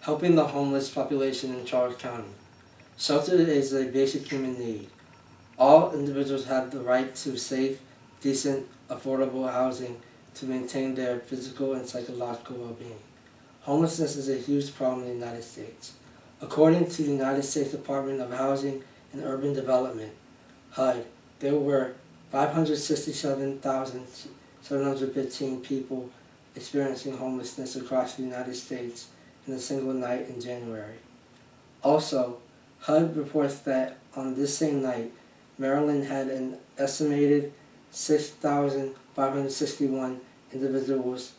Helping the homeless population in Charles County. Shelter is a basic human need. All individuals have the right to safe, decent, affordable housing to maintain their physical and psychological well-being. Homelessness is a huge problem in the United States. According to the United States Department of Housing and Urban Development, HUD, there were 567,715 people experiencing homelessness across the United States in a single night in January. Also, HUD reports that on this same night, Maryland had an estimated 6,561 individuals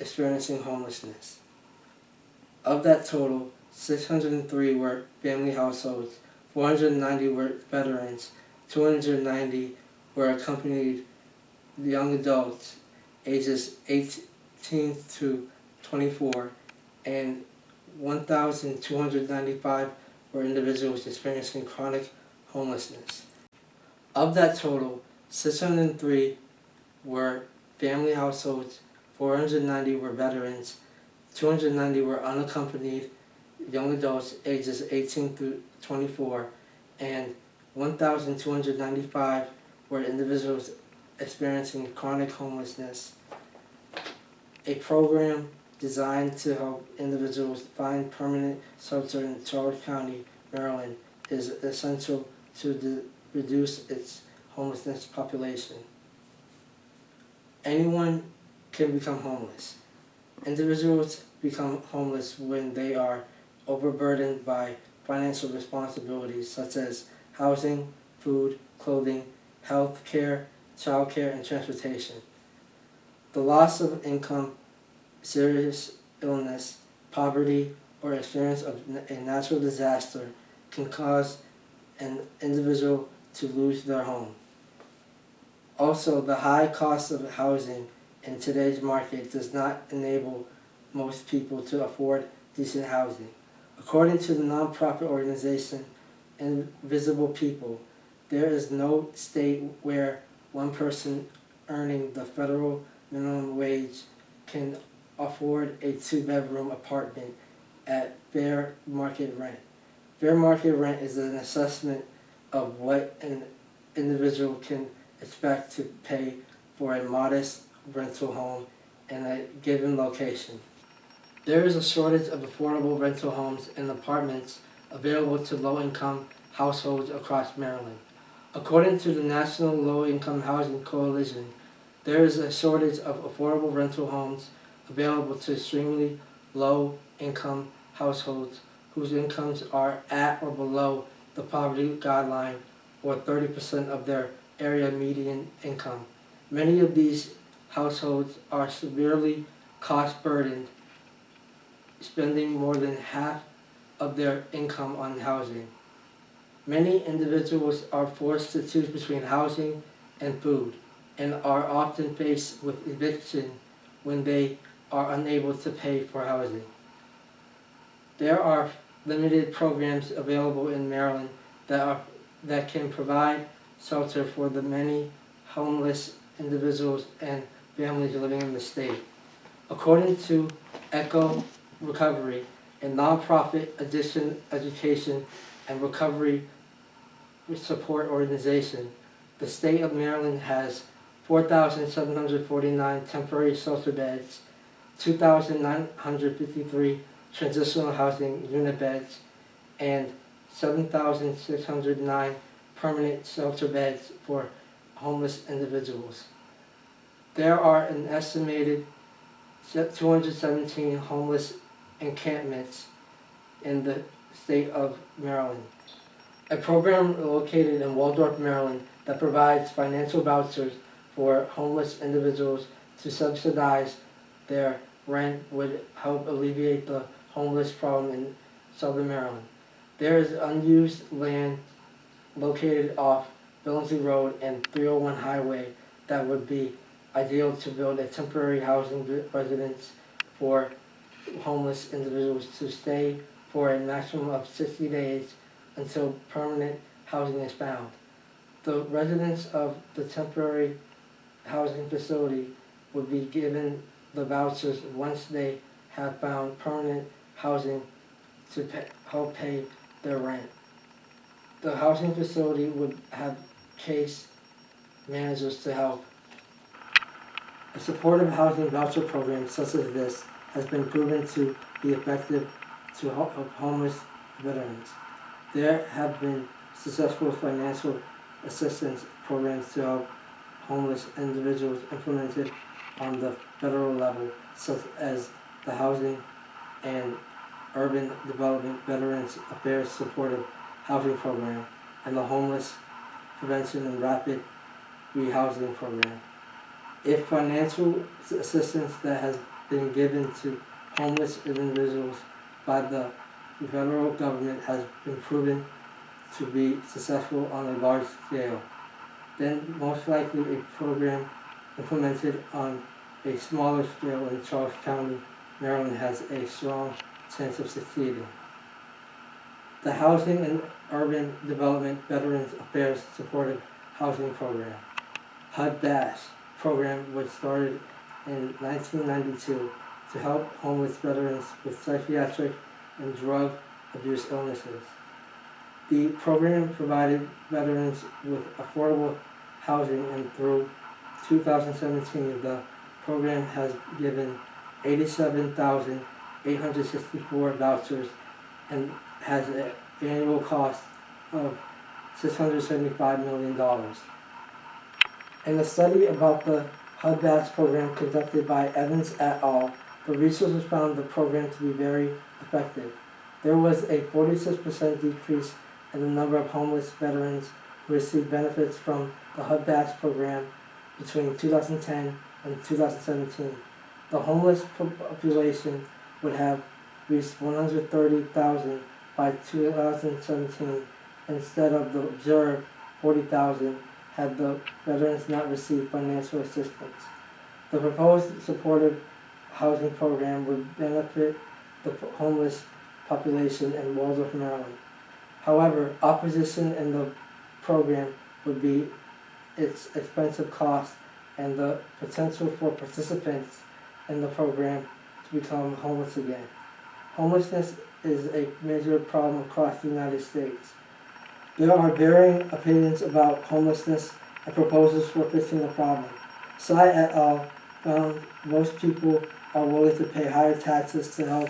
experiencing homelessness. Of that total, 603 were family households, 490 were veterans, 290 were accompanied young adults ages 18 to 24, and 1,295 were individuals experiencing chronic homelessness. Of that total, 603 were family households, 490 were veterans, 290 were unaccompanied young adults ages 18 through 24, and 1,295 were individuals experiencing chronic homelessness. A program designed to help individuals find permanent shelter in Charles County, Maryland, is essential to reduce its homelessness population. Anyone can become homeless. Individuals become homeless when they are overburdened by financial responsibilities such as housing, food, clothing, health care, child care, and transportation. The loss of income, serious illness, poverty, or experience of a natural disaster can cause an individual to lose their home. Also, the high cost of housing in today's market does not enable most people to afford decent housing. According to the nonprofit organization Invisible People, there is no state where one person earning the federal minimum wage can afford a two-bedroom apartment at fair market rent. Fair market rent is an assessment of what an individual can expect to pay for a modest rental home in a given location. There is a shortage of affordable rental homes and apartments available to low-income households across Maryland. According to the National Low-Income Housing Coalition, there is a shortage of affordable rental homes available to extremely low-income households whose incomes are at or below the poverty guideline or 30% of their area median income. Many of these households are severely cost-burdened, spending more than half of their income on housing. Many individuals are forced to choose between housing and food and are often faced with eviction when they are unable to pay for housing. There are limited programs available in Maryland that can provide shelter for the many homeless individuals and families living in the state. According to Echo Recovery, a nonprofit addiction education and recovery support organization, the state of Maryland has 4,749 temporary shelter beds, 2,953 transitional housing unit beds, and 7,609 permanent shelter beds for homeless individuals. There are an estimated 217 homeless encampments in the state of Maryland. A program located in Waldorf, Maryland that provides financial vouchers for homeless individuals to subsidize their rent would help alleviate the homeless problem in southern Maryland. There is unused land located off Billingsley Road and 301 Highway that would be ideal to build a temporary housing residence for homeless individuals to stay for a maximum of 60 days until permanent housing is found. The residents of the temporary housing facility would be given the vouchers once they have found permanent housing to help pay their rent. The housing facility would have case managers to help. A supportive housing voucher program such as this has been proven to be effective to help homeless veterans. There have been successful financial assistance programs to help homeless individuals implemented on the federal level, such as the Housing and Urban Development Veterans Affairs Supportive Housing Program and the Homeless Prevention and Rapid Rehousing Program. If financial assistance that has been given to homeless individuals by the federal government has been proven to be successful on a large scale, then most likely a program implemented on a smaller scale in Charles County, Maryland has a strong chance of succeeding. The Housing and Urban Development Veterans Affairs Supportive Housing Program, HUD-DASH program, was started in 1992 to help homeless veterans with psychiatric and drug abuse illnesses. The program provided veterans with affordable housing, and through 2017 the program has given 87,864 vouchers and has an annual cost of $675 million. In a study about the HUD-VAST program conducted by Evans et al., the researchers found the program to be very effective. There was a 46% decrease in the number of homeless veterans who received benefits from the HUD-VAST program between 2010 and 2017. The homeless population would have reached 130,000 by 2017 instead of the observed 40,000 had the veterans not received financial assistance. The proposed supportive housing program would benefit the homeless population in Waldorf, Maryland. However, opposition in the program would be its expensive cost and the potential for participants in the program to become homeless again. Homelessness is a major problem across the United States. There are varying opinions about homelessness and proposals for fixing the problem. Tsai et al. Found most people are willing to pay higher taxes to help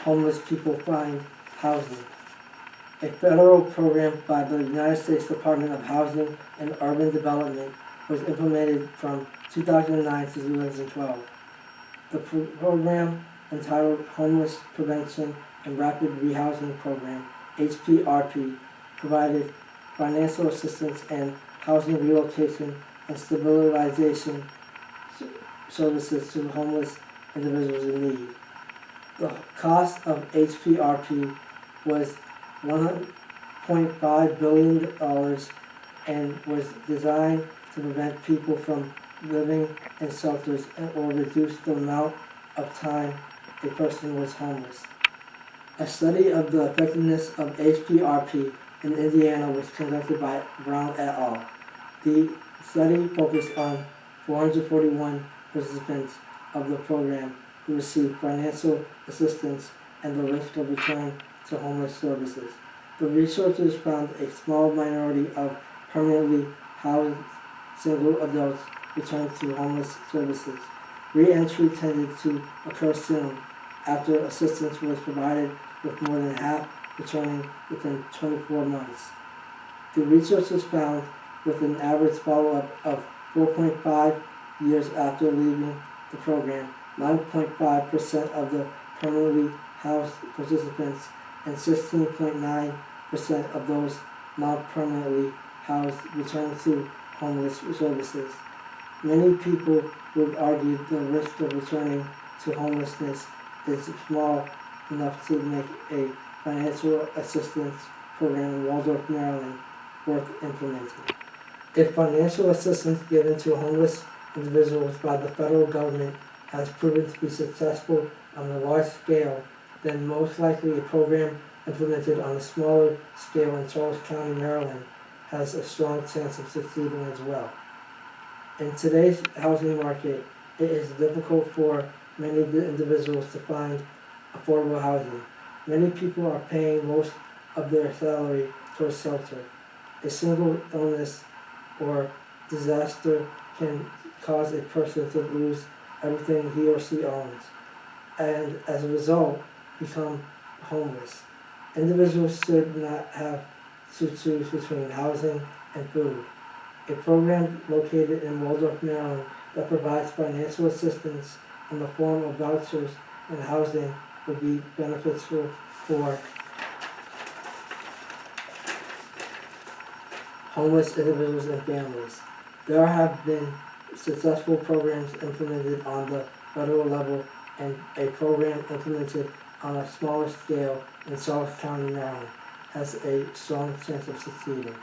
homeless people find housing. A federal program by the United States Department of Housing and Urban Development was implemented from 2009 to 2012. The program, entitled Homeless Prevention and Rapid Rehousing Program, HPRP, provided financial assistance and housing relocation and stabilization services to homeless individuals in need. The cost of HPRP was $1.5 billion and was designed to prevent people from living in shelters or reduce the amount of time a person was homeless. A study of the effectiveness of HPRP in Indiana was conducted by Brown et al. The study focused on 441 participants of the program who received financial assistance and the risk of return to homeless services. The researchers found a small minority of permanently housed single adults returned to homeless services. Re-entry tended to occur soon after assistance was provided, with more than half returning within 24 months. The researchers found, with an average follow-up of 4.5 years after leaving the program, 9.5% of the permanently housed participants and 16.9% of those not permanently housed returned to homeless services. Many people would argue the risk of returning to homelessness is small enough to make a financial assistance program in Waldorf, Maryland worth implementing. If financial assistance given to homeless individuals by the federal government has proven to be successful on a large scale, then most likely a program implemented on a smaller scale in Charles County, Maryland has a strong chance of succeeding as well. In today's housing market, it is difficult for many of the individuals to find affordable housing. Many people are paying most of their salary towards shelter. A single illness or disaster can cause a person to lose everything he or she owns, and as a result, become homeless. Individuals should not have to choose between housing and food. A program located in Waldorf, Maryland that provides financial assistance in the form of vouchers and housing would be beneficial for homeless individuals and families. There have been successful programs implemented on the federal level and a program implemented on a smaller scale in Charles County, Maryland has a strong chance of succeeding.